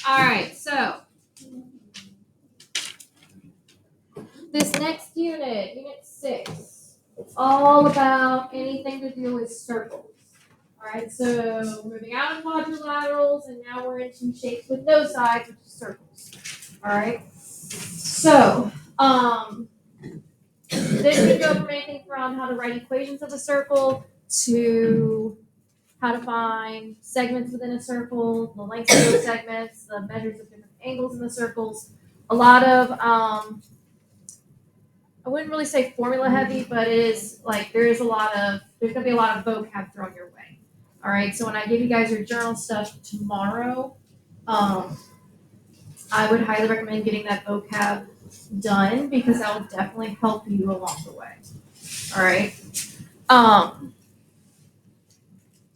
All right, so this next unit, unit 6, it's all about anything to do with circles. All right, so moving out of quadrilaterals, and now we're into shapes with no sides, which is circles. All right, so this can go from anything from how to write equations of a circle to how to find segments within a circle, the lengths of those segments, the measures of different angles in the circles. A lot of I wouldn't really say formula heavy, but it is like there's gonna be a lot of vocab thrown your way. All right, so when I give you guys your journal stuff tomorrow, I would highly recommend getting that vocab done because that will definitely help you along the way. All right.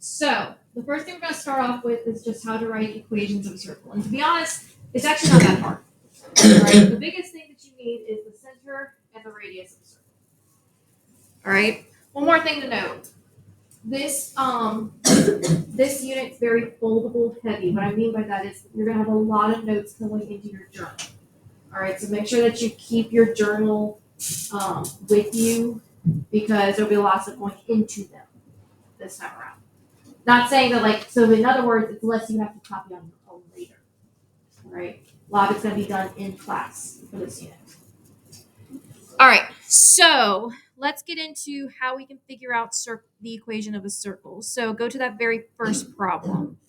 So the first thing we're going to start off with is just how to write equations of a circle. And to be honest, it's actually not that hard. Right? The biggest thing that you need is the center and the radius of a circle. All right. One more thing to note. This this unit's very foldable heavy. What I mean by that is you're going to have a lot of notes going into your journal. All right. So make sure that you keep your journal with you because there'll be lots of going into them this time around. Not saying that so in other words, it's less you have to copy on your own later. Right? A lot of it's going to be done in class for this unit. All right, so let's get into how we can figure out the equation of a circle. So go to that very first problem.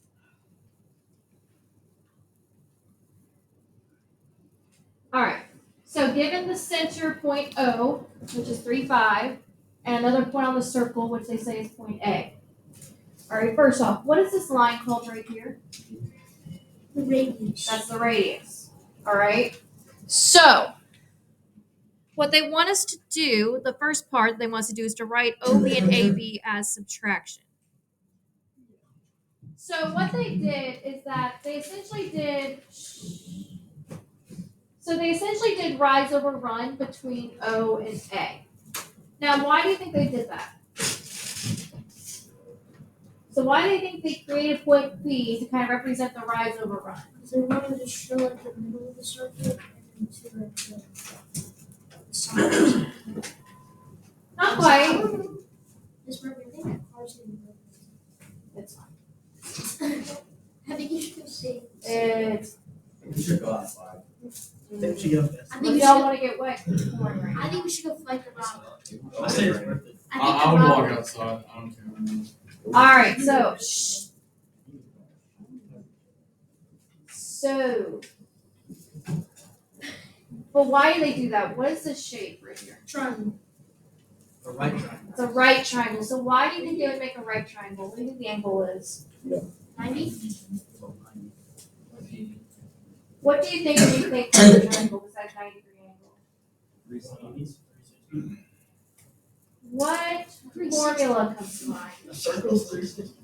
All right, so given the center point O, which is 3, 5, and another point on the circle, which they say is point A. All right, first off, what is this line called right here? The radius. That's the radius. All right. So what they want us to do, the first part they want us to do is to write OB and AB as subtraction. So what they did is that they essentially did rise over run between O and A. Now, why do you think they did that? So why do you think they created point B to kind of represent the rise over run? Because they wanted to show like the middle of the circle and to like the sides. Not quite. Just remember, I think that car's gonna be It's fine. I think you should go see. We should go outside. I think If y'all want to get wet, keep pouring right I think we should go fight the rock. I say it's worth it. I would walk outside. I don't care. All right, so but why do they do that? What is this shape right here? Triangle. The right triangle. It's a right triangle. So why do you think they would make a right triangle? What do you think the angle is? 90? What do you think when you think of a triangle besides 90-degree angle? What formula comes to mind? A circle's 360.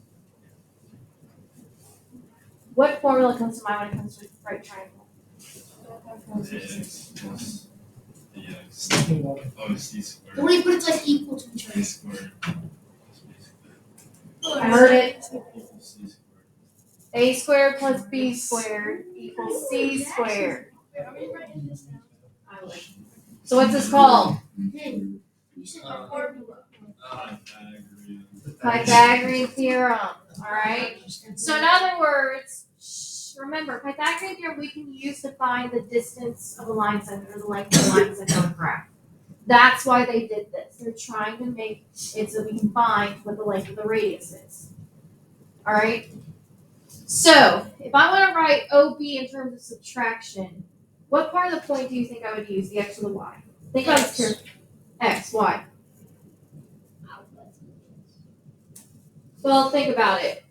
What formula comes to mind when it comes to right triangle? C squared. The way, but it's like equal to each A other. squared. I heard it. C squared. A squared plus B squared equals C squared. So what's this called? Hey, you said the formula. Pythagorean theorem. All right. So in other words, remember Pythagorean theorem we can use to find the distance of a line segment or the length of a line segment on a graph. That's why they did this. They're trying to make it so we can find what the length of the radius is. All right. So if I want to write OB in terms of subtraction, what part of the point do you think I would use, the x or the y? Think about it here. X, y. Well, think about it.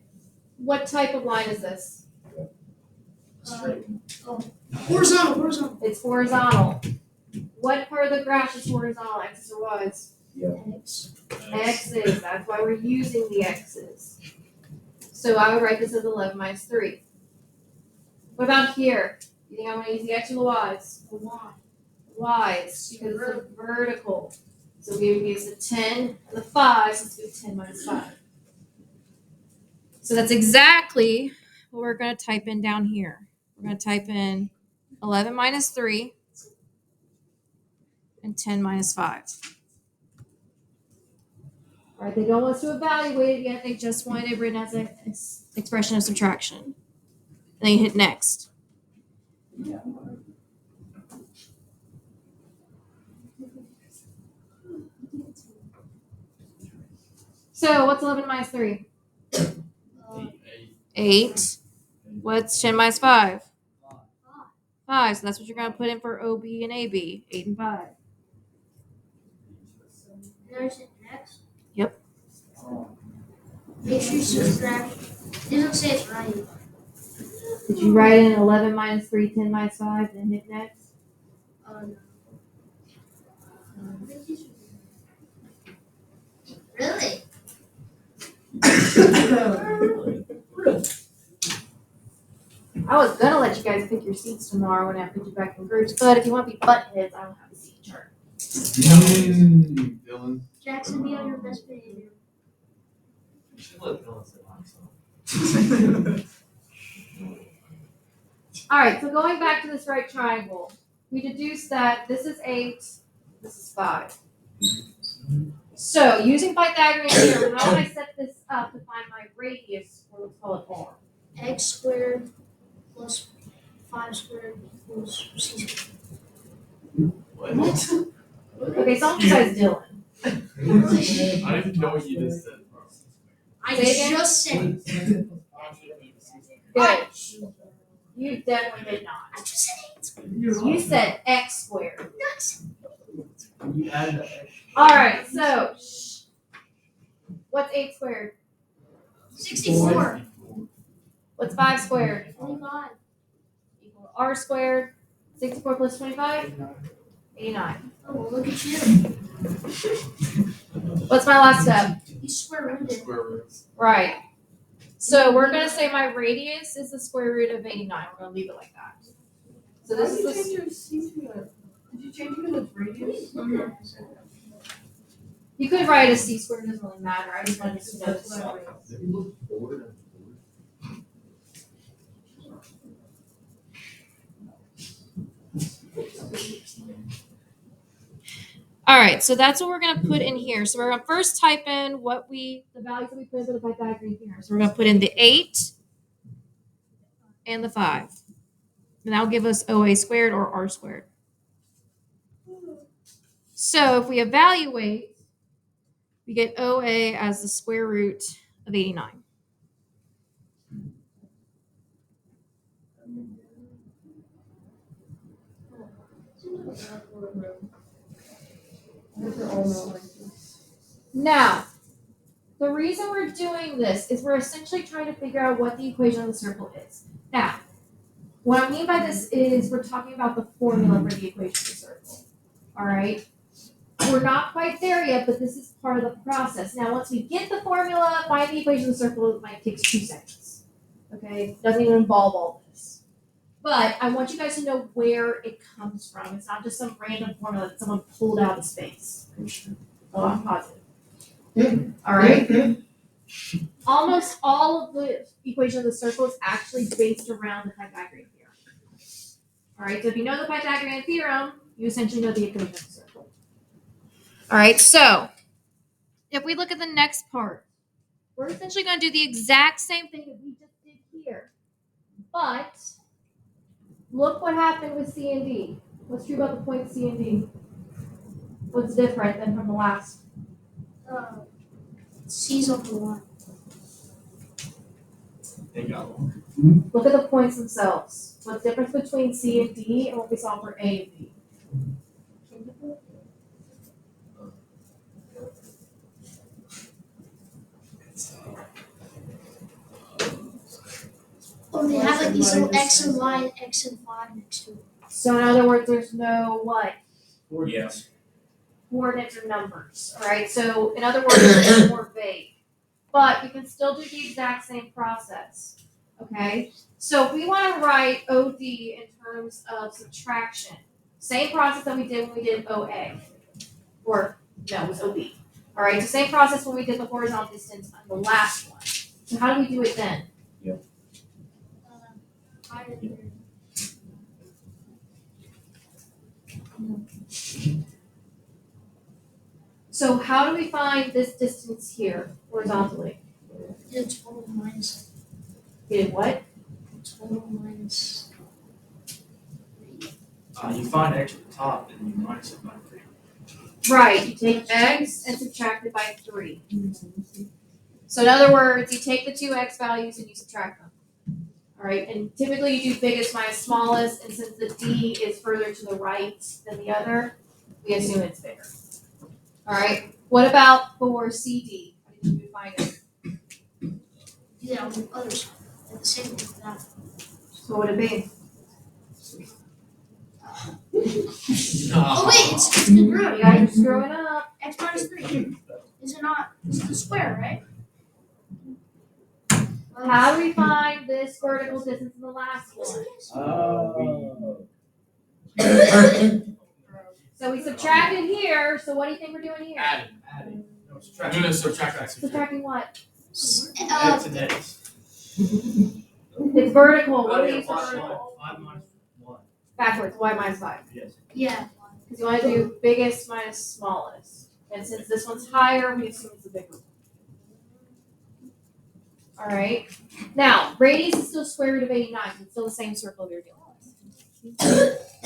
What type of line is this? Horizontal. It's horizontal. What part of the graph is horizontal, x's or y's? X. X's. That's why we're using the x's. So I would write this as 11 minus 3. What about here? You think I want to use the x or the y's? The Y. Y's, because it's vertical. So we would use the 10 and the 5, so let's do 10 minus 5. So that's exactly what we're going to type in down here. we're going to type in 11 minus 3 and 10 minus 5. All right, they don't want us to evaluate it yet. They just want it written as an expression of subtraction. And then you hit next. So what's 11 minus 3? 8. What's 10 minus 5? 5. So that's what you're going to put in for OB and AB. 8 and 5. There's it next. Yep. Make sure you subtract. It doesn't say it's right. Did you write in 11 minus 3, 10 minus 5, and hit next? No. Really? I was gonna let you guys pick your seats tomorrow when I put you back in groups, but if you want to be butt heads, I don't have a seat chart. Dylan. Jackson, be on your best behavior. You should let Dylan sit on himself. All right, so going back to this right triangle, we deduced that this is 8, this is 5. So using Pythagorean theorem, how would I set this up to find my radius, or let's call it r? X squared plus 5 squared equals C squared. What? Okay, someone besides Dylan. I didn't know what you just said, bro. I Say again? just said it. Good. You definitely did not. I just said it. You said x squared. You added that. All right, so what's 8 squared? 64. What's 5 squared? 25. Equal r squared. 64 plus 25? 89. Oh, well, look at you. What's my last step? You square rooted. Square roots. Right. So we're going to say my radius is the square root of 89. We're going to leave it like that. So this is the... Did you change it as radius? You could write a c squared, it doesn't really matter. I just wanted to know the square root. All right, so that's what we're going to put in here. So we're going to first type in the values that we put in for the Pythagorean theorem. So we're going to put in the 8 and the 5. And that'll give us OA squared or R squared. So if we evaluate, we get OA as the square root of 89. Now, the reason we're doing this is we're essentially trying to figure out what the equation of the circle is. Now, what I mean by this is we're talking about the formula for the equation of the circle. All right? We're not quite there yet, but this is part of the process. Now, once we get the formula, find the equation of the circle, it might take 2 seconds. Okay? Doesn't even involve all this. But I want you guys to know where it comes from. It's not just some random formula that someone pulled out of space. Oh, I'm positive. All right? Almost all of the equation of the circle is actually based around the Pythagorean theorem. All right, so if you know the Pythagorean theorem, you essentially know the equation of the circle. All right, so if we look at the next part, we're essentially going to do the exact same thing that we just did here. But look what happened with C and D. What's true about the point C and D? What's different than from the last? C's on the line. They got one. Look at the points themselves. What's the difference between C and D and what we saw for A and B? Oh, they have like these little X and Y and X and 5 next to it. So in other words, there's no what? Yes. Coordinates or numbers. All right. So in other words, it's more vague. But you can still do the exact same process. Okay. So if we want to write OD in terms of subtraction, same process that we did when we did OA. Or no, it was OB. All right. So same process when we did the horizontal distance on the last one. So how do we do it then? So how do we find this distance here horizontally? The total minus We did what? total minus. You find x at the top and you minus it by 3. Right, you take x and subtract it by 3. So in other words, you take the two x values and you subtract them. All right, and typically you do biggest minus smallest, and since the d is further to the right than the other, we assume it's bigger. All right, what about for CD? How did you find it? Do that on the other side. At the same with that. So what would it be? Oh wait, it's congruent. You guys are screwing up. X minus 3. Is it not? This is the square, right? How do we find this vertical distance in the last one? So we subtracted here, so what do you think we're doing here? Adding. No, I'm gonna subtract that. Subtracting what? X and x. It's vertical. What do we use for vertical? 5 minus 1. Backwards, y minus 5. Yes. Yeah. Because you want to do biggest minus smallest. And since this one's higher, we assume it's the bigger one. All right. Now, radius is still square root of 89. It's still the same circle we were dealing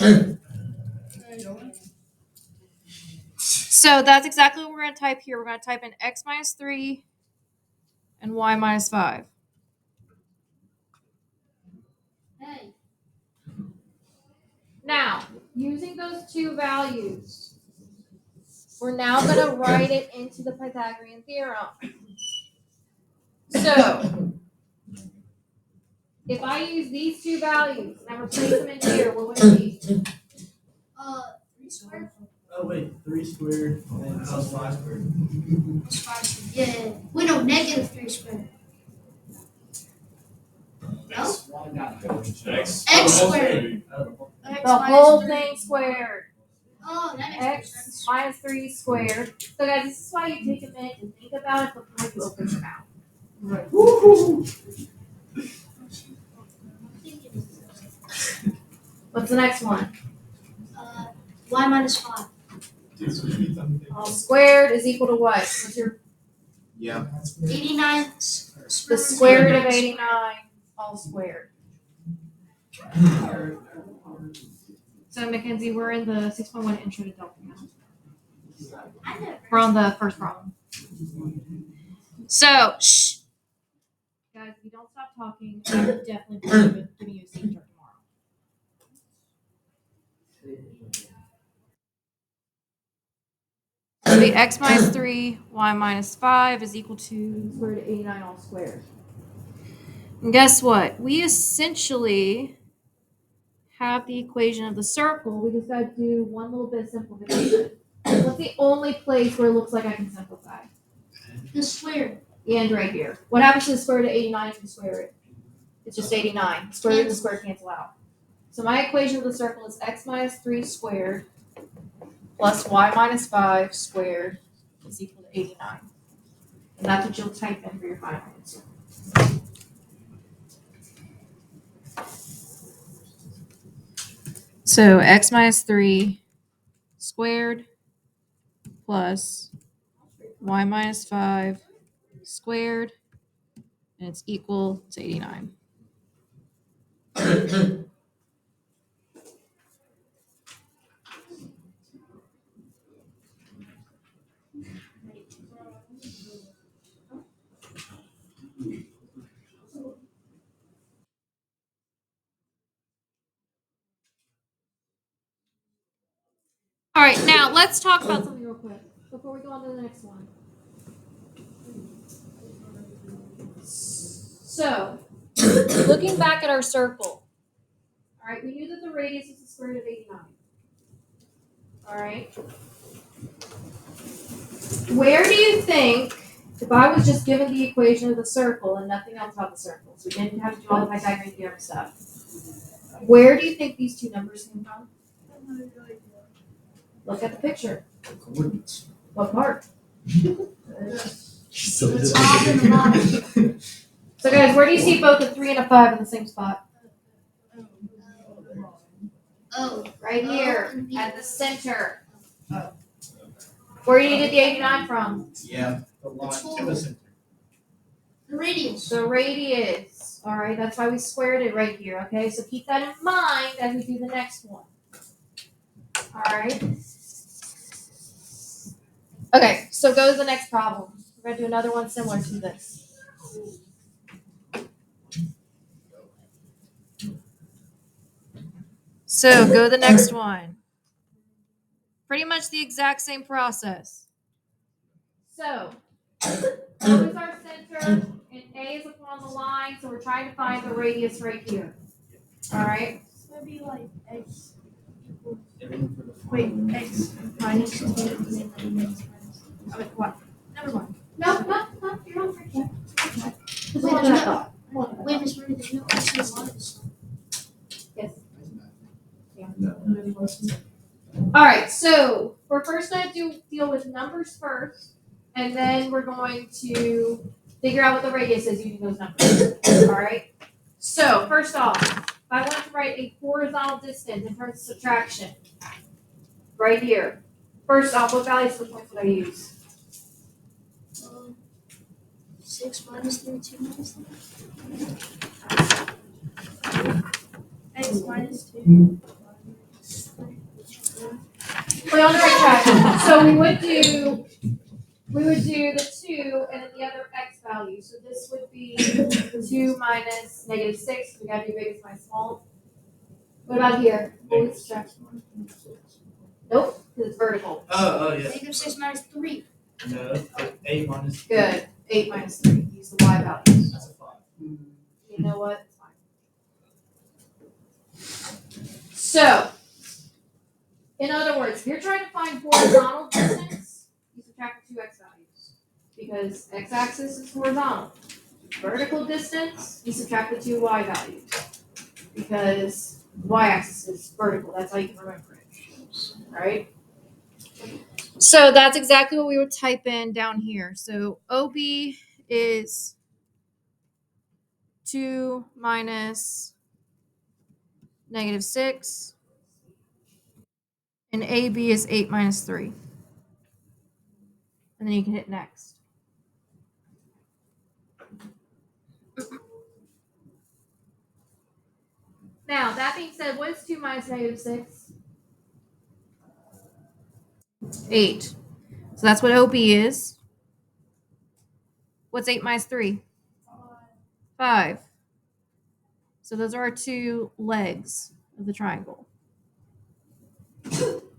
with. So that's exactly what we're going to type here. We're going to type in x minus 3 and y minus 5. Hey. Now, using those two values, we're now going to write it into the Pythagorean theorem. So, if I use these two values and I replace them in here, what would it be? 3 squared. Oh wait, 3 squared and then plus 5 squared. Plus 5 squared. Yeah. Wait, no, negative 3 squared. No? X. X squared. X The minus whole 3. thing squared. Oh, that makes more X sense. minus 3 squared. So guys, this is why you take a minute and think about it before you open your mouth. What's the next one? Y minus 5. All squared is equal to what? What's your 89. the square root of 89 all squared? So Mackenzie, we're in the 6.1 intro to Delta now. I know. We're on the first problem. So, shh. Guys, if you don't stop talking, I'm definitely giving you a seat chart tomorrow. So the x minus 3, y minus 5 is equal to square root of 89 all squared. And guess what? We essentially have the equation of the circle. We just got to do one little bit of simplification. What's the only place where it looks like I can simplify? The square. And right here. What happens to the square root of 89 if you square it? It's just 89. The square root and the square cancel out. So my equation of the circle is x minus 3 squared plus y minus 5 squared is equal to 89. And that's what you'll type in for your final answer. So x minus 3 squared plus y minus 5 squared, and it's equal to 89. All right, now let's talk about something real quick before we go on to the next one. So, looking back at our circle, all right, we knew that the radius is the square root of 89. All right. Where do you think, if I was just given the equation of the circle and nothing else about the circle, so we didn't have to do all the Pythagorean theorem stuff, where do you think these two numbers came from? Look at the picture. Coordinates. What part? So It's off in the bottom. So guys, where do you see both a 3 and a 5 in the same spot? Oh. Right here, at the center. Where you get the 89 from? Yeah, the line to the center. The radius. The radius. All right, that's why we squared it right here. Okay, so keep that in mind as we do the next one. All right. Okay, so go to the next problem. We're gonna do another one similar to this. So go to the next one. Pretty much the exact same process. So O is our center and A is upon the line, so we're trying to find the radius right here. All right. It's gonna be like x equals. Everything for the Wait, x minus 2 and then x minus. I mean, what? Never mind. No, you're not freaking. This is what I thought. Wait, Miss Marie, there's no x in the minus. Yes. No. All right, so we're first going to deal with numbers first, and then we're going to figure out what the radius is using those numbers. All right. So first off, if I want to write a horizontal distance in terms of subtraction, right here. First off, what values for points would I use? 6 minus 3, 2 minus 3. X minus 2. We're on the right track. So we would do the 2 and then the other x value. So this would be 2 minus negative 6. We gotta do biggest minus small. What about here? What would subtract? Nope, because it's vertical. Oh, yeah. Negative 6 minus 3. No, 8 minus. Good. 8 minus 3. Use the y values. That's a 5. You know what? It's fine. So, in other words, if you're trying to find horizontal distance, you subtract the two x values. Because x-axis is horizontal. Vertical distance, you subtract the two y values. Because y-axis is vertical. That's how you can remember it. Right? So that's exactly what we would type in down here. So OB is 2 minus negative 6. And AB is 8 minus 3. And then you can hit next. Now, that being said, what is 2 minus negative 6? 8. So that's what OB is. What's 8 minus 3? 5. So those are our two legs of the triangle.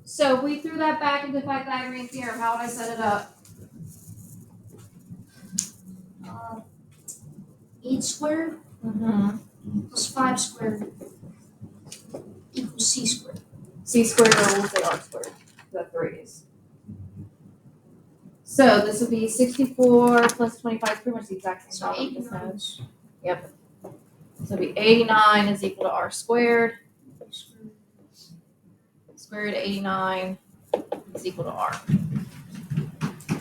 So if we threw that back into Pythagorean theorem, how would I set it up? 8 squared plus 5 squared equals c squared. C squared, or we'll say R squared. That's the radius. So this would be 64 plus 25, pretty much the exact same So value. 89 Yep. So it'd be 89 is equal to R squared. Square root of 89 is equal to R.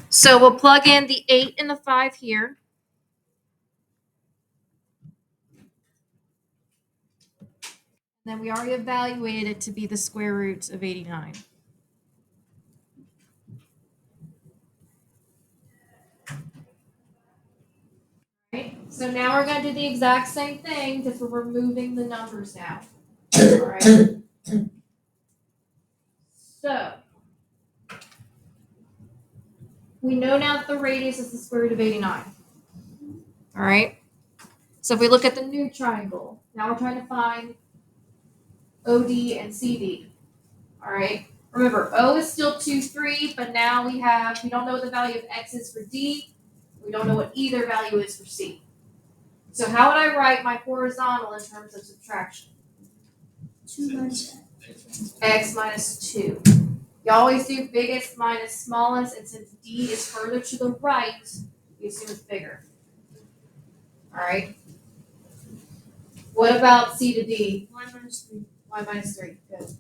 So we'll plug in the 8 and the 5 here. Then we already evaluated it to be the square root of 89. Right? So now we're going to do the exact same thing, just we're removing the numbers now. All right. So we know now that the radius is the square root of 89. All right. So if we look at the new triangle, now we're trying to find OD and CD. All right. Remember, O is still 2, 3, but now we don't know what the value of X is for D. We don't know what either value is for C. So how would I write my horizontal in terms of subtraction? 2 minus X minus 2. You always do biggest minus smallest, and since D is further to the right, you assume it's bigger. All right. What about C to D? y minus 3. Y minus 3. Good.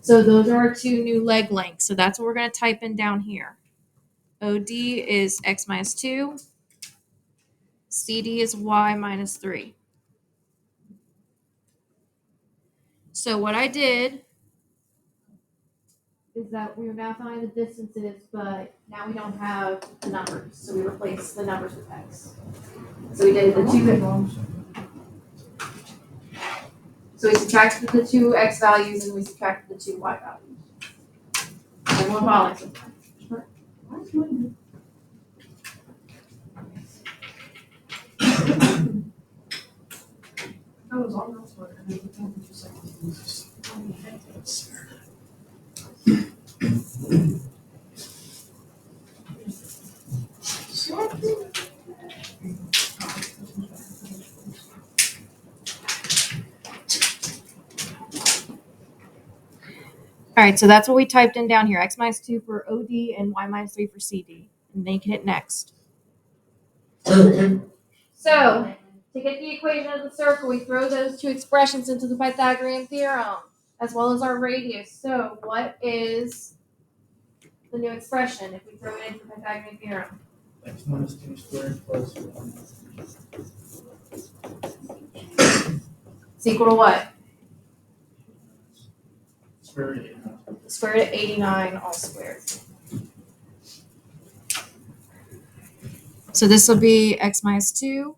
So those are our two new leg lengths. So that's what we're going to type in down here. OD is X minus 2. CD is Y minus 3. So what I did is that we are now finding the distances, but now we don't have the numbers, so we replace the numbers with x. So we did the two. So we subtracted the two x values and we subtracted the two y values. Everyone following so far? I was on this one, and it took me 2 seconds. All right, so that's what we typed in down here, x minus 2 for OD and y minus 3 for CD. And then you can hit next. So, to get the equation of the circle, we throw those two expressions into the Pythagorean theorem, as well as our radius. So, what is the new expression if we throw it into the Pythagorean theorem? X minus 2 squared plus 1. It's equal to what? Square root of 8. Square root of 89 all squared. So this will be x minus 2.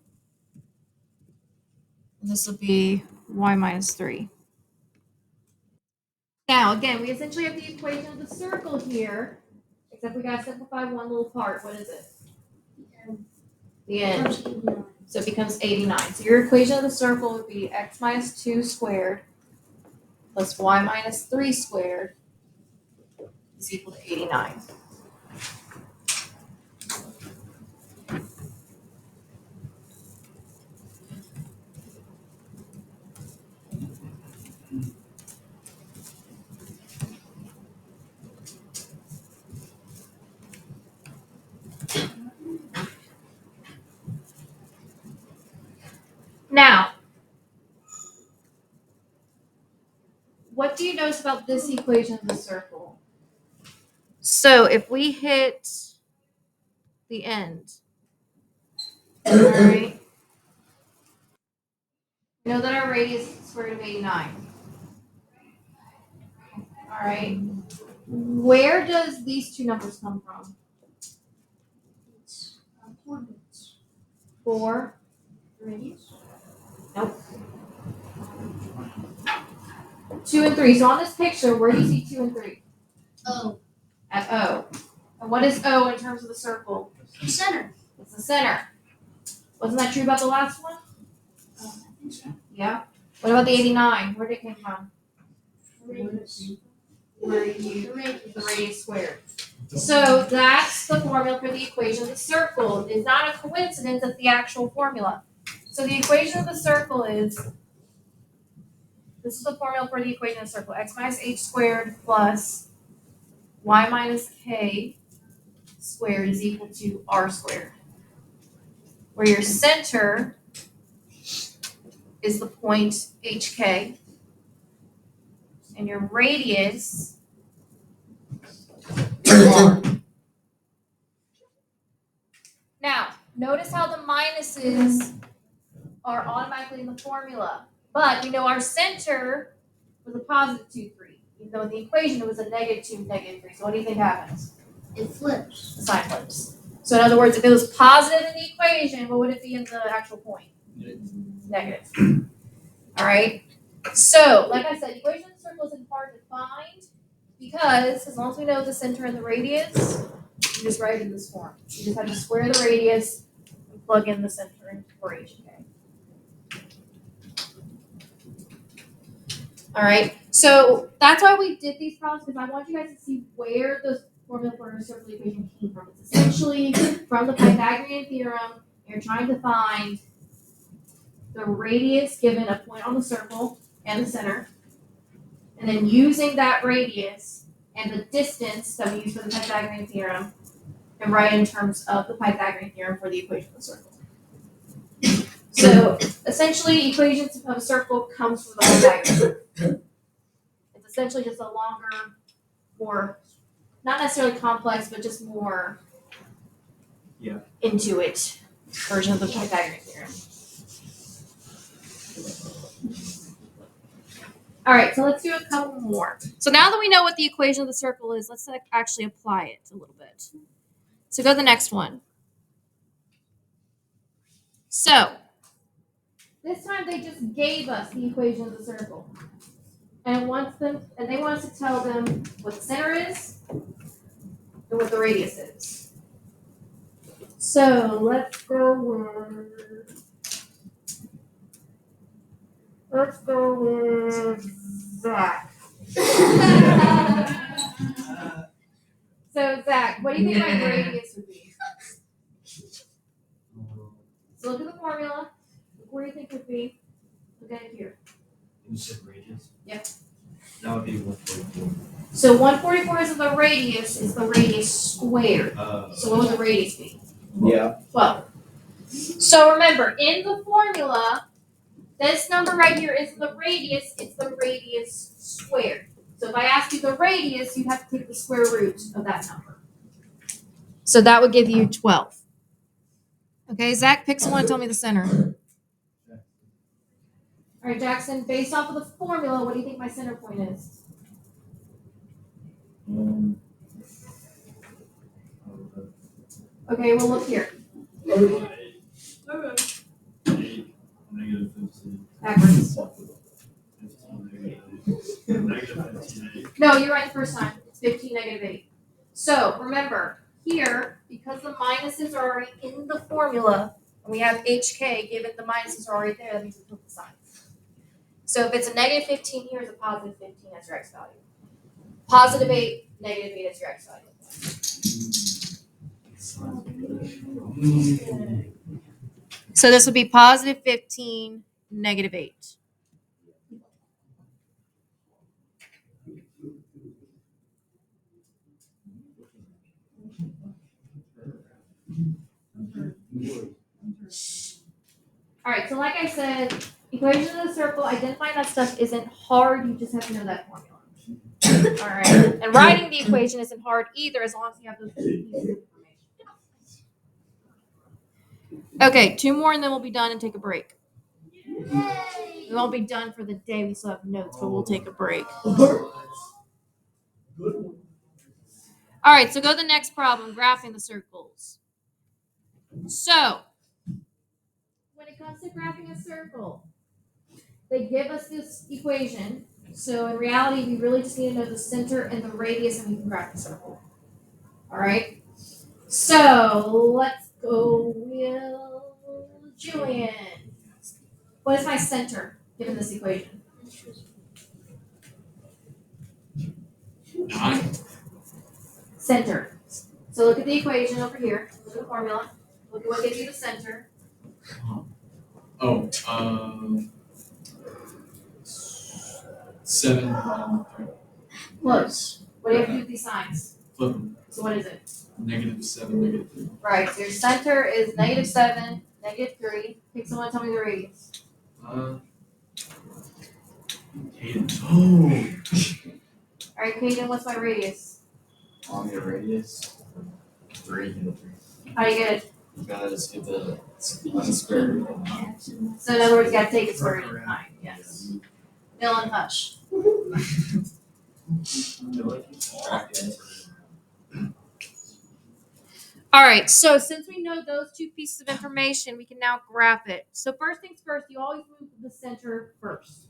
And this will be y minus 3. Now, again, we essentially have the equation of the circle here, except we got to simplify one little part. What is it? The end. So it becomes 89. So your equation of the circle would be x minus 2 squared plus y minus 3 squared is equal to 89. Now, what do you notice about this equation of the circle? So if we hit the end, all right, we know that our radius is the square root of 89. All right, where does these two numbers come from? 4. Radius. Nope. 2 and 3. So on this picture, where do you see 2 and 3? Oh, At O. And what is O in terms of the circle? center. It's the center. Wasn't that true about the last one? I think so. Yeah. What about the 89? Where did it come from? Radius. Where you The radius. the radius squared. So that's the formula for the equation of the circle. It's not a coincidence that's the actual formula. So the equation of the circle is, this is the formula for the equation of the circle, x minus h squared plus y minus k squared is equal to r squared. Where your center is the point hk, and your radius is r. Now, notice how the minuses are automatically in the formula, but we know our center was a positive 2, 3, even though in the equation it was a negative 2, negative 3. So what do you think happens? It flips. The sign flips. So in other words, if it was positive in the equation, what would it be in the actual point? Negative. All right. So, like I said, equation of the circle isn't hard to find because as long as we know the center and the radius, you just write it in this form. You just have to square the radius and plug in the center for HK. All right. So that's why we did these problems, because I want you guys to see where the formula for a circle equation came from. It's essentially from the Pythagorean theorem. You're trying to find the radius given a point on the circle and the center, and then using that radius and the distance that we use for the Pythagorean theorem, and write in terms of the Pythagorean theorem for the equation of the circle. So essentially, equations of a circle comes from the Pythagorean. It's essentially just a longer, more, not necessarily complex, but just more into it version of the Pythagorean theorem. All right, so let's do a couple more. So now that we know what the equation of the circle is, let's actually apply it a little bit. So go to the next one. So this time they just gave us the equation of the circle. And they want us to tell them what the center is and what the radius is. So let's go with Zach. So Zach, what do you think my radius would be? So look at the formula. Look where you think it would be. Look at it here. You said radius? Yep. That would be 144. So 144 is the radius squared. So what would the radius be? Yeah. 12. So remember, in the formula, this number right here is the radius, it's the radius squared. So if I ask you the radius, you'd have to take the square root of that number. So that would give you 12. Okay, Zach, pick someone and tell me the center. All right, Jackson, based off of the formula, what do you think my center point is? Okay, well look here. Backwards. No, you're right the first time. It's 15, -8. So remember, here, because the minuses are already in the formula, and we have HK, given the minuses are already there, that means we flip the signs. So if it's a -15, here's a +15 as your x value. +8, -8 as your x value. So this would be +15, -8. All right, so like I said, equation of the circle, identifying that stuff isn't hard. You just have to know that formula. All right, and writing the equation isn't hard either, as long as you have those pieces of information. Okay, 2 more, and then we'll be done and take a break. We won't be done for the day. We still have notes, but we'll take a break. All right, so go to the next problem, graphing the circles. So, when it comes to graphing a circle, they give us this equation. So in reality, we really just need to know the center and the radius, and we can graph the circle. All right. So let's go with Julian. What is my center given this equation? 9. Center. So look at the equation over here. Look at the formula. Look at what gives you the center. Oh, 7. Close. What do you have to do with these signs? Flip them. So what is it? -7, -3. Right. So your center is -7, -3. Pick someone. Tell me the radius. Cadence. Oh. All right, Kaden. What's my radius? On your radius, 3. How do you get it? You guys get the square root of 9. So in other words, you got to take a square root of 9. Yes. Dylan, hush. All right, so since we know those 2 pieces of information, we can now graph it. So first things first, you always move the center first.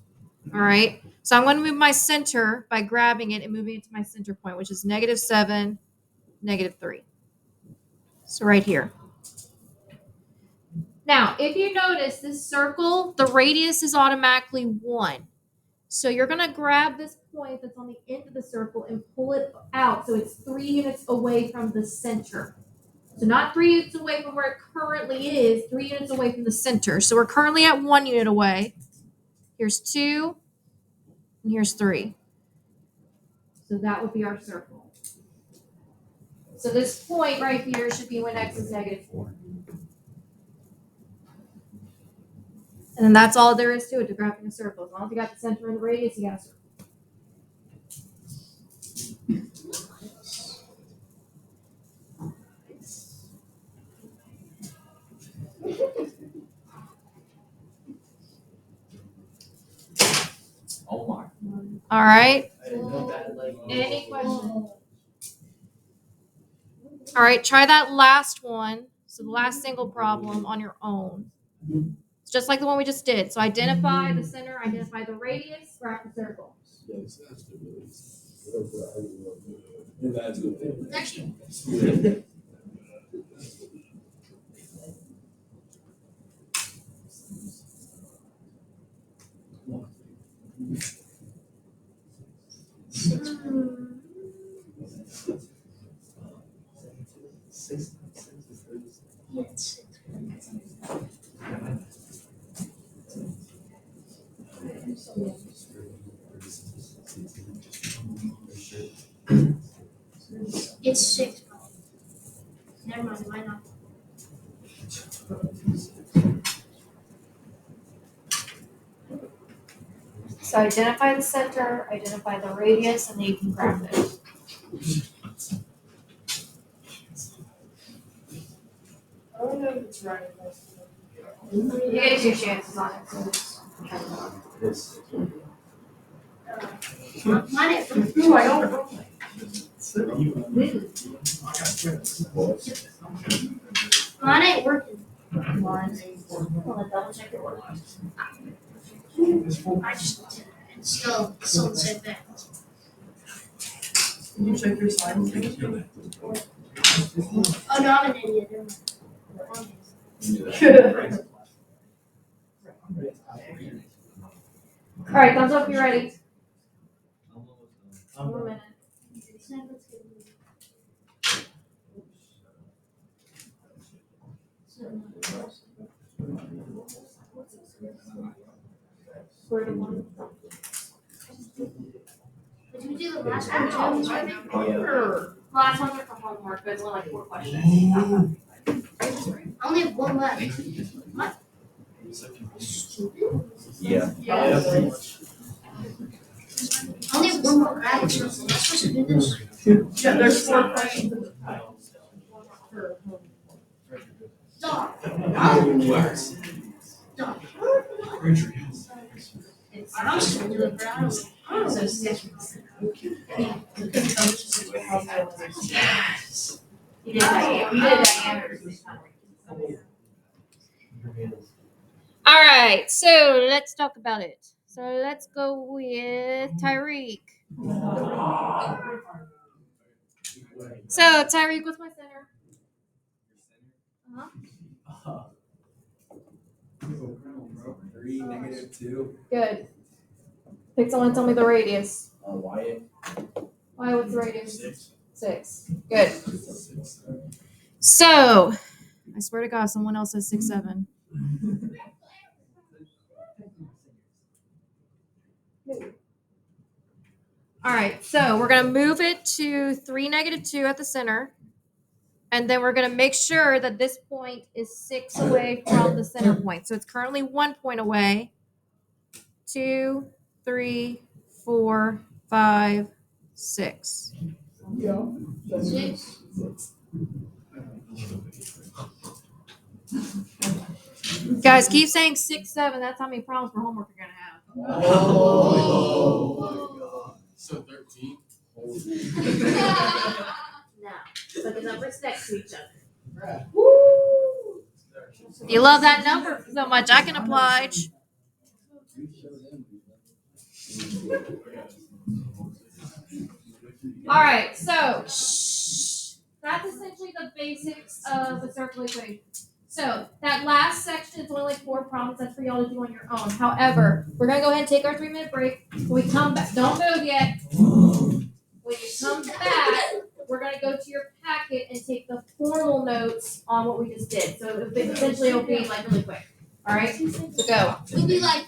All right, so I'm going to move my center by grabbing it and moving it to my center point, which is -7, -3. So right here. Now, if you notice this circle, the radius is automatically 1. So you're going to grab this point that's on the end of the circle and pull it out so it's 3 units away from the center. So not 3 units away from where it currently is, 3 units away from the center. So we're currently at 1 unit away. Here's 2, and here's 3. So that would be our circle. So this point right here should be when x is -4. And then that's all there is to it, to graphing a circle. As long as you got the center and the radius, you got a circle. Oh my. All right. Whoa. Any questions? Whoa. All right, try that last one. So the last single problem on your own. It's just like the one we just did. So identify the center, identify the radius, graph the circle. Actually, yeah, it's 6. It's 6. Never mind, why not? So identify the center, identify the radius, and then you can graph it. I don't know if it's right. You get 2 chances on it. So just Mine ain't Ooh, I don't know. Mine ain't working. Mine. Hold on, double check it works. I just it's still the same thing. Can you check your signs? Oh no, I'm an idiot. Never mind. All right, thumbs up if you're ready. 1 more minute. Square root of 1. Did we do the last one too? Last one's are for homework, but it's only like 4 questions. I only have one left. What? Stupid. Yeah. Yeah. I only have one more graphic circle. Am I supposed to do this? Yeah, there's 4 questions. Dog. Dog. I'm just gonna do it, but I don't know. You did diameter. All right, so let's talk about it. So let's go with Tyreek. So Tyreek, what's my center? Uh-huh. 3, -2. Good. Pick someone, tell me the radius. Wyatt. Why, what's the radius? 6. Good. So, I swear to God, someone else says 6, 7. All right, so we're going to move it to 3, -2 at the center. And then we're going to make sure that this point is 6 away from the center point. So it's currently 1 point away. 2, 3, 4, 5, 6. Yeah. 6. Guys, keep saying 6, 7. That's how many problems for homework you're going to have. Oh my god. So 13. No, but the numbers next to each other. Woo! If you love that number so much, I can oblige. All right, so that's essentially the basics of the circle equation. So that last section is only like 4 problems. That's for y'all to do on your own. However, we're gonna go ahead and take our 3-minute break. When we come back, don't move yet. When you come back, we're gonna go to your packet and take the formal notes on what we just did. So essentially, it'll be like really quick. All right, so go. We'll be like,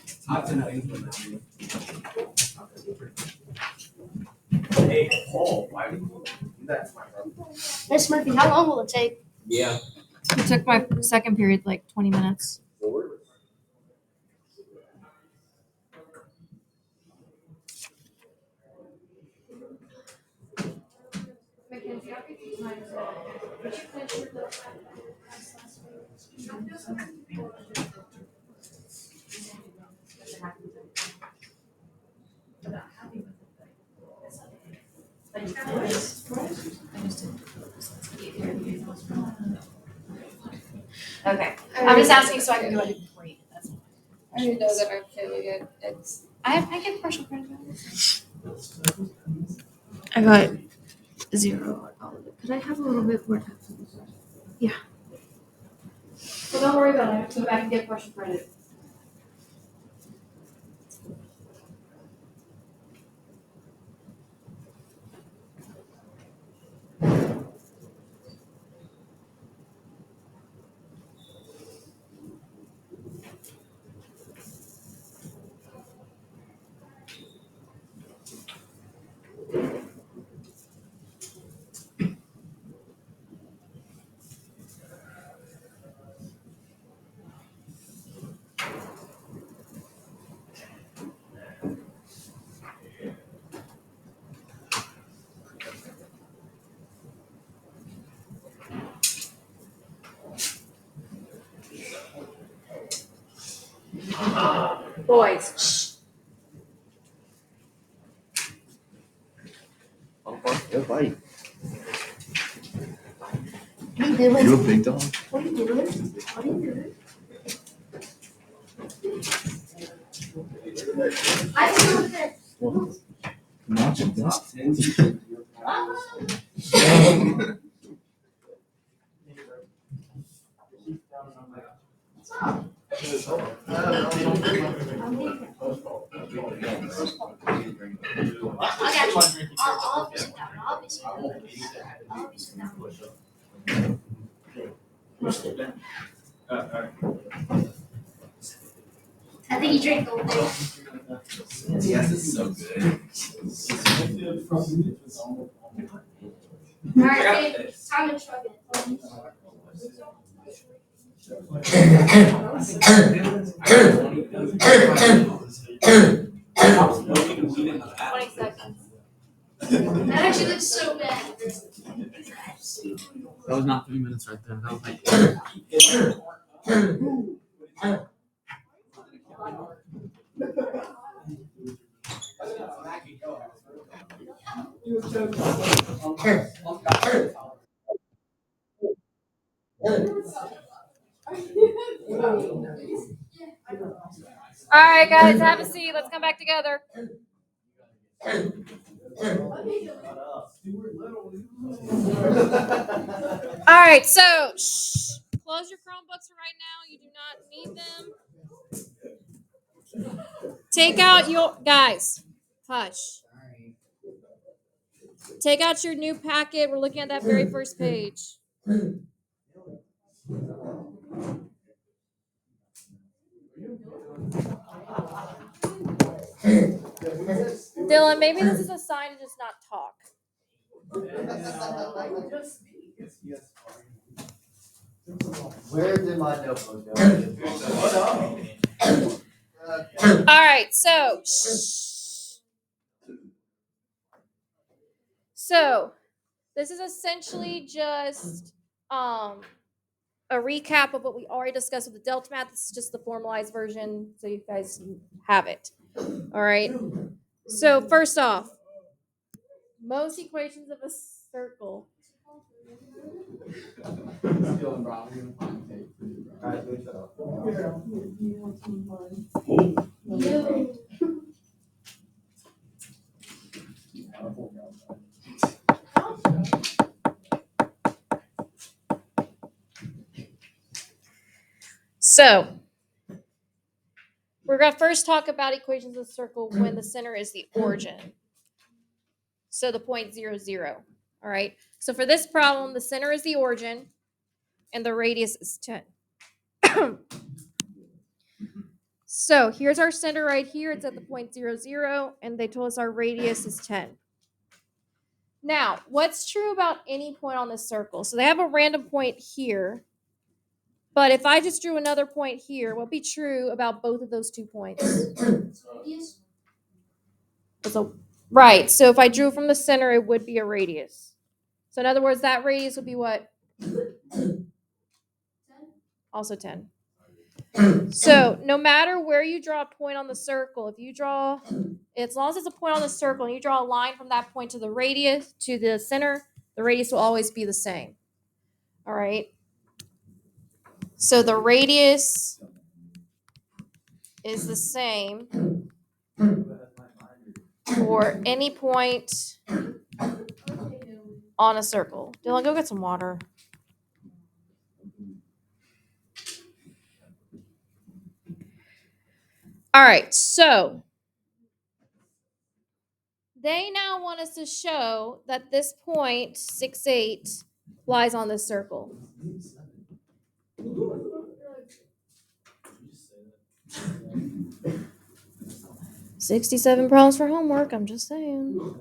Hey, Paul, why would you do that to my brother? Miss Murphy, how long will it take? Yeah. It took my second period like 20 minutes. Mackenzie, I'll give you time to. Would you finish your notes? About having Okay. I'm just asking so I can go ahead and grade it. That's all. I already know that I'm failing it. I get partial credit on this. I got 0 on all of it. Could I have a little bit more time? Yeah. So don't worry about it. I have to go back and get partial credit. Boys. Yeah, buddy. What are you doing? You a big dog? What are you doing? What are you doing? I can do it. What? I'm watching this. I got you. I'll be sit down. I'll be sit down. I'll be sit down. I think he drank the whole thing. Yes, it's so good. Alright, hey, Simon chug it. Twenty seconds. That actually looks so bad. That was not 3 minutes right there. That was like. All right, guys, have a seat. Let's come back together. All right, so close your Chromebooks for right now. You do not need them. Take out your guys. Hush. Take out your new packet. We're looking at that very first page. Dylan, maybe this is a sign to just not talk. Where did my notebook go? All right, so this is essentially just a recap of what we already discussed with the delta math. This is just the formalized version, so you guys have it. All right. So first off, most equations of a circle. So we're going to first talk about equations of a circle when the center is the origin. So the point 0, 0. All right. So for this problem, the center is the origin and the radius is 10. So here's our center right here. It's at the point 0, 0, and they told us our radius is 10. Now, what's true about any point on this circle? So they have a random point here, but if I just drew another point here, what would be true about both of those 2 points? Right, so if I drew from the center, it would be a radius. So in other words, that radius would be what? Also 10. So no matter where you draw a point on the circle, if you draw, as long as it's a point on the circle and you draw a line from that point to the radius, to the center, the radius will always be the same. All right. So the radius is the same for any point on a circle. Dylan, go get some water. All right, so they now want us to show that this point, 6, 8, lies on this circle. 67 problems for homework, I'm just saying.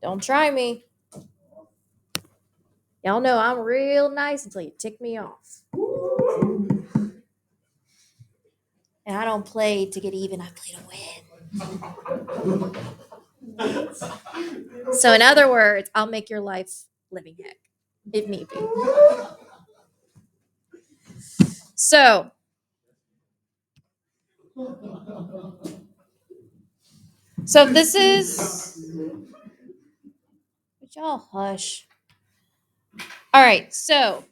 Don't try me. Y'all know I'm real nice until you tick me off. And I don't play to get even, I play to win. So in other words, I'll make your life living heck, if need be. So if this is, would y'all hush? All right, so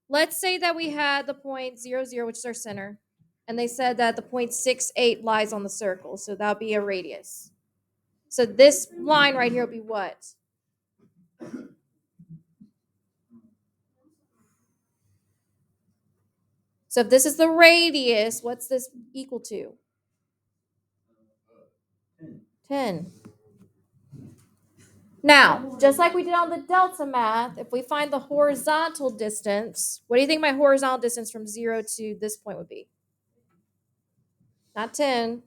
let's say that we had the point 0, 0, which is our center, and they said that the point 6, 8 lies on the circle, so that would be a radius. So this line right here would be what? So if this is the radius, what's this equal to? 10. Now, just like we did on the delta math, if we find the horizontal distance, what do you think my horizontal distance from 0 to this point would be? Not 10.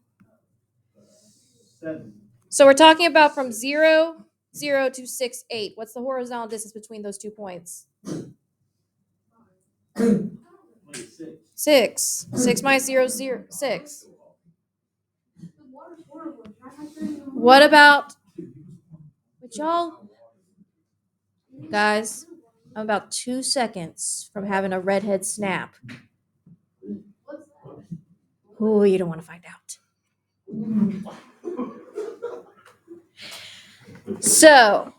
7. So we're talking about from 0, 0 to 6, 8. What's the horizontal distance between those 2 points? 6. 6 minus 0, 0, 6. What about, but y'all, guys, I'm about 2 seconds from having a redhead snap. Oh, you don't want to find out. So,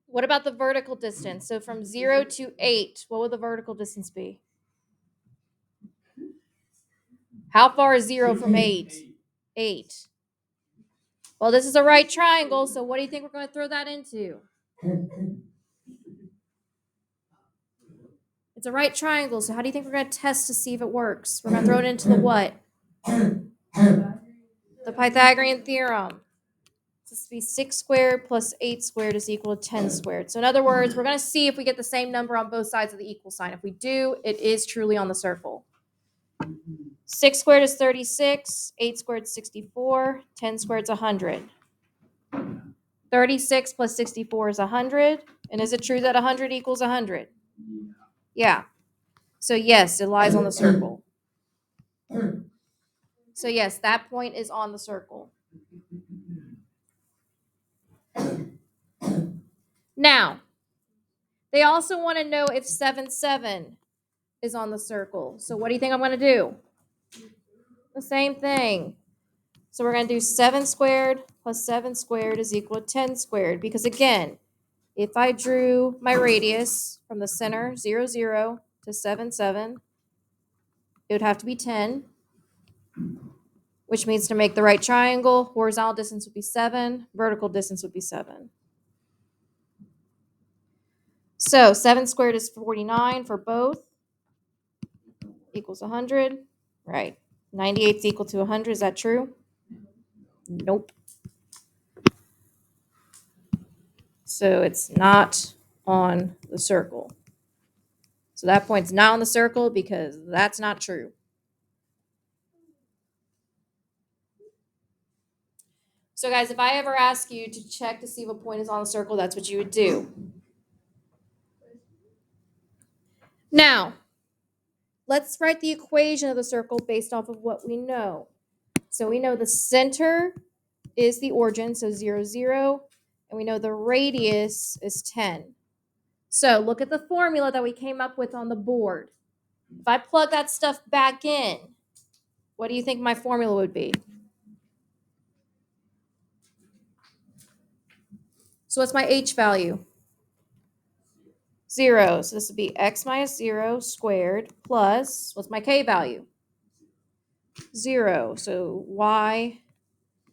what about the vertical distance? So from 0 to 8, what would the vertical distance be? How far is 0 from 8? 8. Well, this is a right triangle, so what do you think we're going to throw that into? It's a right triangle, so how do you think we're going to test to see if it works? We're going to throw it into the what? The Pythagorean theorem. This would be 6 squared plus 8 squared is equal to 10 squared. So in other words, we're going to see if we get the same number on both sides of the equal sign. If we do, it is truly on the circle. 6 squared is 36, 8 squared is 64, 10 squared is 100. 36 plus 64 is 100. And is it true that 100 equals 100? Yeah. So yes, it lies on the circle. So yes, that point is on the circle. Now, they also want to know if 7, 7 is on the circle. So what do you think I'm going to do? The same thing. So we're going to do 7 squared plus 7 squared is equal to 10 squared. Because again, if I drew my radius from the center, 0, 0 to 7, 7, it would have to be 10, which means to make the right triangle, horizontal distance would be 7, vertical distance would be 7. So 7 squared is 49 for both, equals 100, right? 98 is equal to 100, is that true? Nope. So it's not on the circle. So that point's not on the circle because that's not true. So guys, if I ever ask you to check to see if a point is on the circle, that's what you would do. Now, let's write the equation of the circle based off of what we know. So we know the center is the origin, so 0, 0, and we know the radius is 10. So look at the formula that we came up with on the board. If I plug that stuff back in, what do you think my formula would be? So what's my h value? 0. So this would be x minus 0 squared plus, what's my k value? 0. So y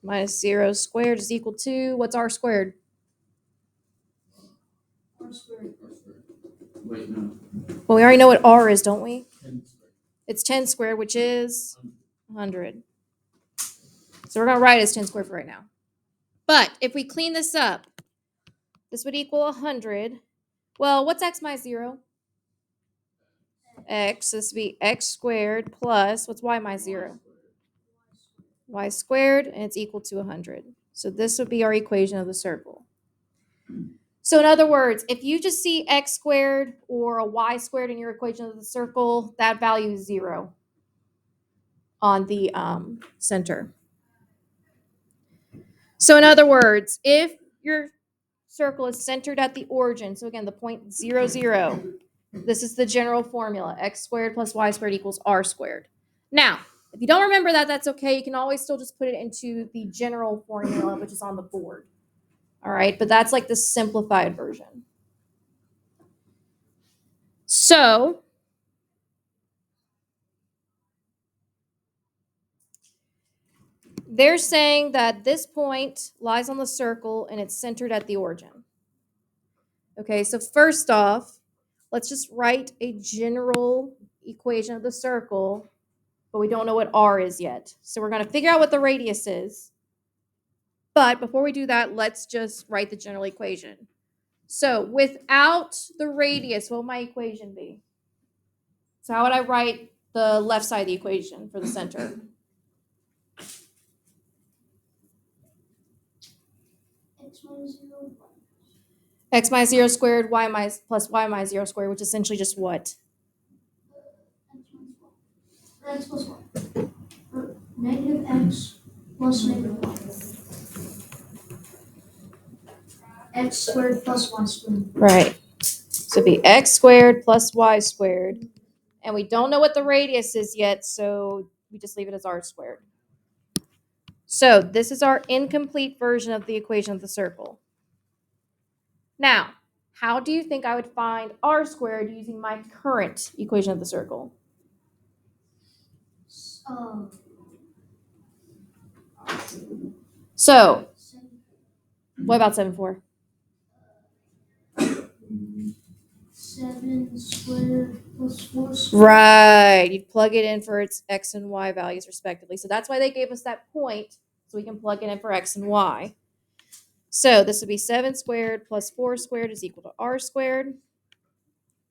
minus 0 squared is equal to, what's r squared? R squared. Wait, no. Well, we already know what r is, don't we? 10 squared. It's 10 squared, which is 100. So we're going to write it as 10 squared for right now. But if we clean this up, this would equal 100. Well, what's x minus 0? X. So this would be x squared plus, what's y minus 0? Y squared, and it's equal to 100. So this would be our equation of the circle. So in other words, if you just see x squared or a y squared in your equation of the circle, that value is 0 on the center. So in other words, if your circle is centered at the origin, so again, the point 0, 0, this is the general formula. X squared plus y squared equals r squared. Now, if you don't remember that, that's okay. You can always still just put it into the general formula, which is on the board. All right, but that's like the simplified version. So, they're saying that this point lies on the circle and it's centered at the origin. Okay, so first off, let's just write a general equation of the circle, but we don't know what r is yet. So we're going to figure out what the radius is. But before we do that, let's just write the general equation. So without the radius, what would my equation be? So how would I write the left side of the equation for the center? X minus 0. X minus 0 squared, y minus plus y minus 0 squared, which is essentially just what? X plus 1. Negative x plus negative 1. X squared plus y squared. Right. So it'd be x squared plus y squared. And we don't know what the radius is yet, so we just leave it as r squared. So this is our incomplete version of the equation of the circle. Now, how do you think I would find r squared using my current equation of the circle? So, what about 7, 4? 7 squared plus 4 squared. Right. You'd plug it in for its x and y values respectively. So that's why they gave us that point, so we can plug it in for x and y. So this would be 7 squared plus 4 squared is equal to r squared.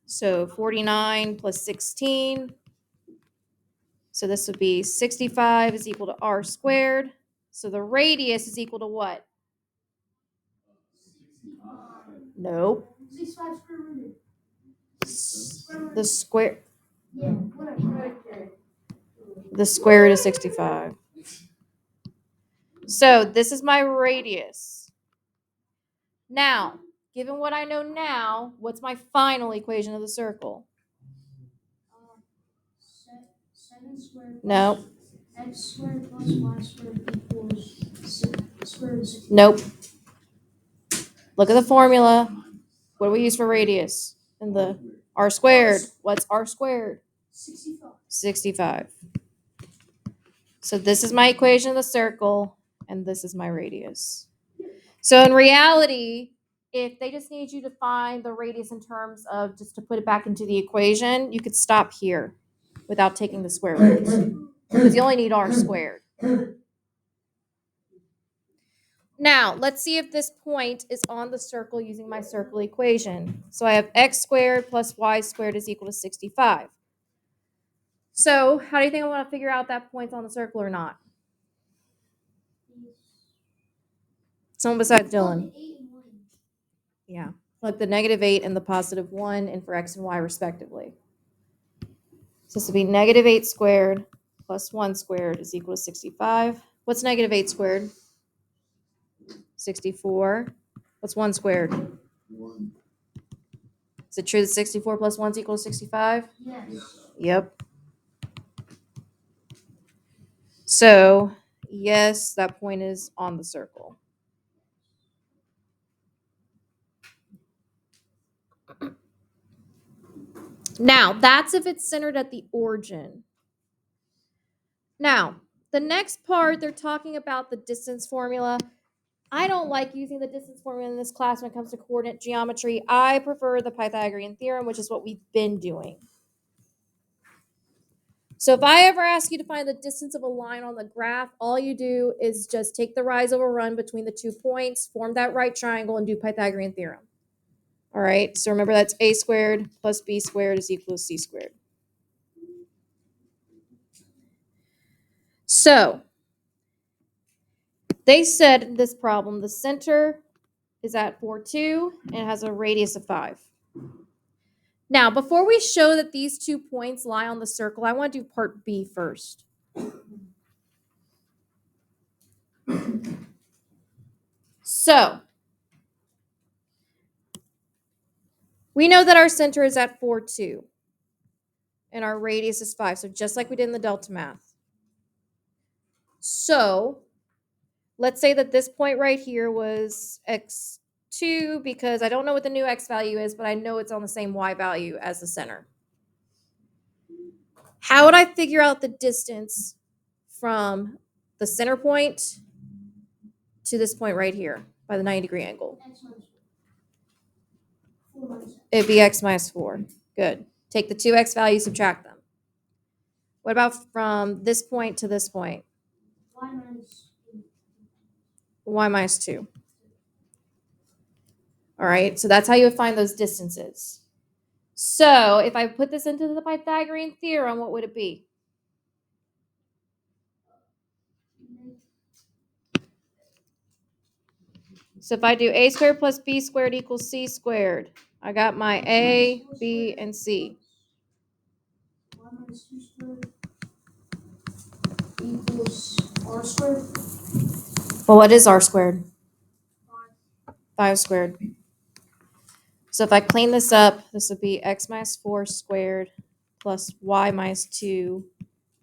So 49 plus 16. So this would be 65 is equal to r squared. So the radius is equal to what? Nope. 65 square root. The square Yeah, whatever. the square root of 65. So this is my radius. Now, given what I know now, what's my final equation of the circle? 7 squared plus No. x squared plus y squared equals square root of 65. Nope. Look at the formula. What do we use for radius? In the r squared. What's r squared? 65. 65. So this is my equation of the circle, and this is my radius. So in reality, if they just need you to find the radius in terms of just to put it back into the equation, you could stop here without taking the square roots, because you only need r squared. Now, let's see if this point is on the circle using my circle equation. So I have x squared plus y squared is equal to 65. So how do you think I want to figure out that point's on the circle or not? Someone besides Dylan. 8 and 1. Yeah. Like the -8 and the +1 and for x and y respectively. So this would be -8 squared plus 1 squared is equal to 65. What's -8 squared? 64. What's 1 squared? 1. Is it true that 64 plus 1 is equal to 65? Yes. Yep. So, yes, that point is on the circle. Now, that's if it's centered at the origin. Now, the next part, they're talking about the distance formula. I don't like using the distance formula in this class when it comes to coordinate geometry. I prefer the Pythagorean theorem, which is what we've been doing. So if I ever ask you to find the distance of a line on the graph, all you do is just take the rise over run between the 2 points, form that right triangle, and do Pythagorean theorem. All right, so remember that's a squared plus b squared is equal to c squared. So they said in this problem, the center is at 4, 2, and it has a radius of 5. Now, before we show that these 2 points lie on the circle, I want to do part B first. So, we know that our center is at 4, 2, and our radius is 5. So, just like we did in the delta math. So, let's say that this point right here was x2 because I don't know what the new x value is, but I know it's on the same y value as the center. How would I figure out the distance from the center point to this point right here by the 90-degree angle? X minus 4 minus It'd be x minus 4. Good. Take the 2x values, subtract them. What about from this point to this point? y minus Y minus 2. All right, so that's how you would find those distances. So if I put this into the Pythagorean theorem, what would it be? So if I do a squared plus b squared equals c squared, I got my a, b, and c. y minus 2 squared equals r squared. Well, what is r squared? 5. 5 squared. So if I clean this up, this would be x minus 4 squared plus y minus 2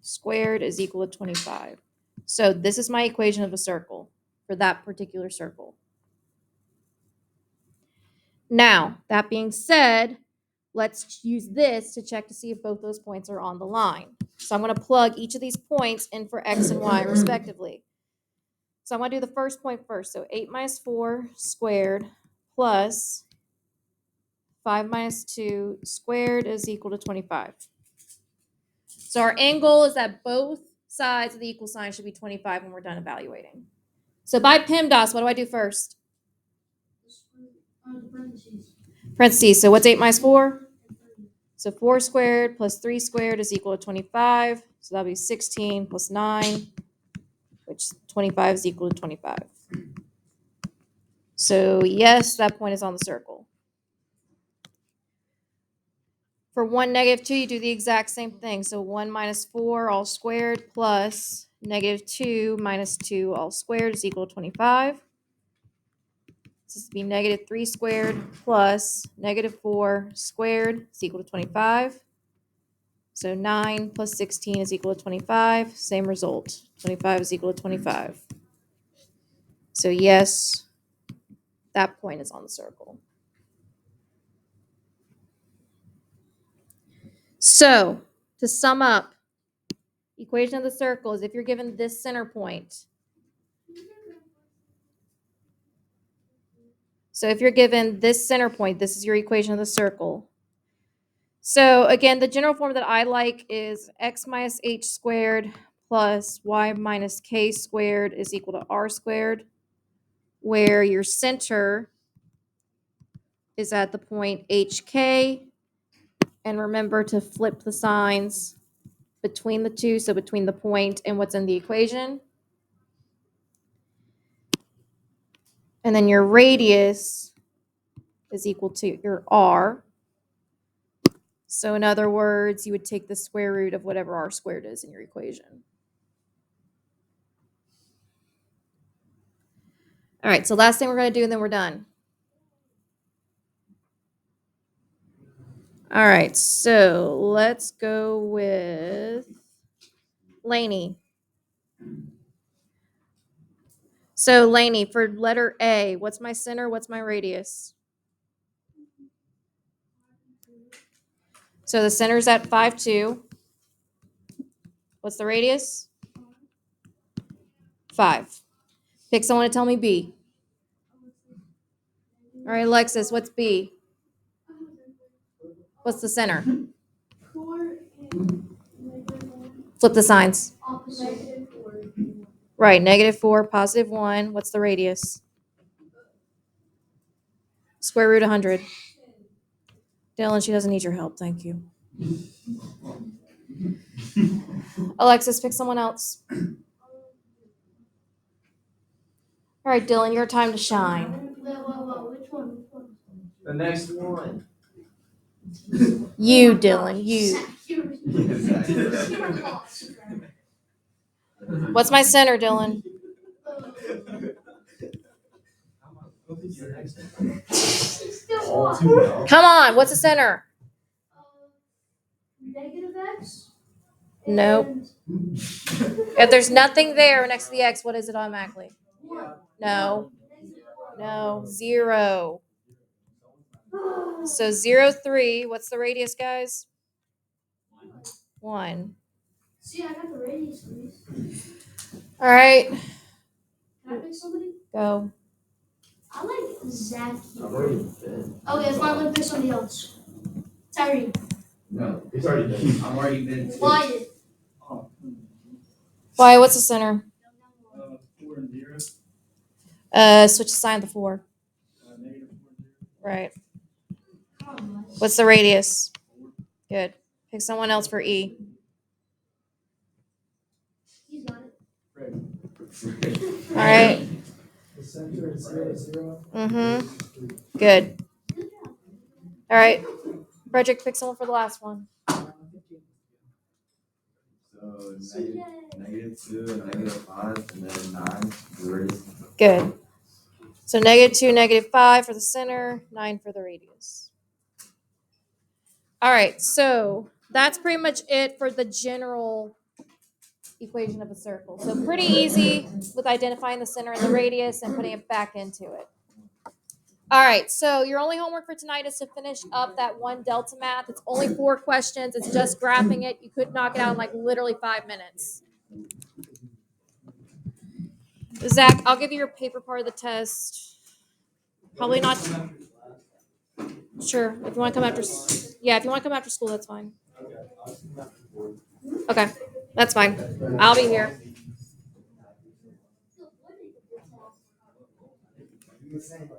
squared is equal to 25. So this is my equation of a circle for that particular circle. Now, that being said, let's use this to check to see if both those points are on the line. So I'm going to plug each of these points in for x and y respectively. So I'm going to do the first point first. So 8 minus 4 squared plus 5 minus 2 squared is equal to 25. So our end goal is that both sides of the equal sign should be 25 when we're done evaluating. So by PEMDAS, what do I do first? The parentheses. Parentheses. So what's 8 minus 4? And 30. So 4 squared plus 3 squared is equal to 25. So that'll be 16 plus 9, which 25 is equal to 25. So yes, that point is on the circle. For 1, negative 2, you do the exact same thing. So 1 minus 4 all squared plus negative 2 minus 2 all squared is equal to 25. This would be negative 3 squared plus negative 4 squared is equal to 25. So 9 plus 16 is equal to 25. Same result. 25 is equal to 25. So yes, that point is on the circle. So to sum up, equation of the circle is if you're given this center point. So if you're given this center point, this is your equation of the circle. So again, the general form that I like is x minus h squared plus y minus k squared is equal to r squared, where your center is at the point hk. And remember to flip the signs between the two, so between the point and what's in the equation. And then your radius is equal to your r. So in other words, you would take the square root of whatever r squared is in your equation. All right, so last thing we're going to do, and then we're done. All right, so let's go with Lainey. So Lainey, for letter A, what's my center? What's my radius? So the center's at 5, 2. What's the radius? 5. Pick someone to tell me B. All right, Alexis, what's B? What's the center? 4 and -1. Flip the signs. Opposite. Right, -4, +1. What's the radius? Square root 100. Dylan, she doesn't need your help. Thank you. Alexis, pick someone else. All right, Dylan, your time to shine. Whoa, which one? The next one. You, Dylan, you. What's my center, Dylan? All too well. Come on, what's the center? Negative X? Nope. and If there's nothing there next to the X, what is it automatically? 1. No, -1. no, 0. So 0, 3. What's the radius, guys? 1. See, I got the radius, please. All right, Can I pick somebody? go. I like Zach. I've already been. Okay, fine, let me pick somebody else. Tyree. No, it's already been. I'm already been. Wyatt. Why? What's the center? 4 and 0. Switch the sign of the 4. -4 Right. Come on, What's the radius? Good. Pick someone else for E. he's got it. All right. The center is 0, 0. Mm-hmm. Good. Good job. All right. Frederick, pick someone for the last one. So -2, -5, and then 9. The radius. Good. So -2, -5 for the center, 9 for the radius. All right. So that's pretty much it for the general equation of a circle. So pretty easy with identifying the center and the radius and putting it back into it. All right, so your only homework for tonight is to finish up that one delta math. It's only 4 questions. It's just graphing it. You could knock it out in like literally 5 minutes. Zach, I'll give you your paper part of the test. Probably not. Sure, if you want to come after. Yeah, if you want to come after school, that's fine. Okay, that's fine. I'll be here. The same.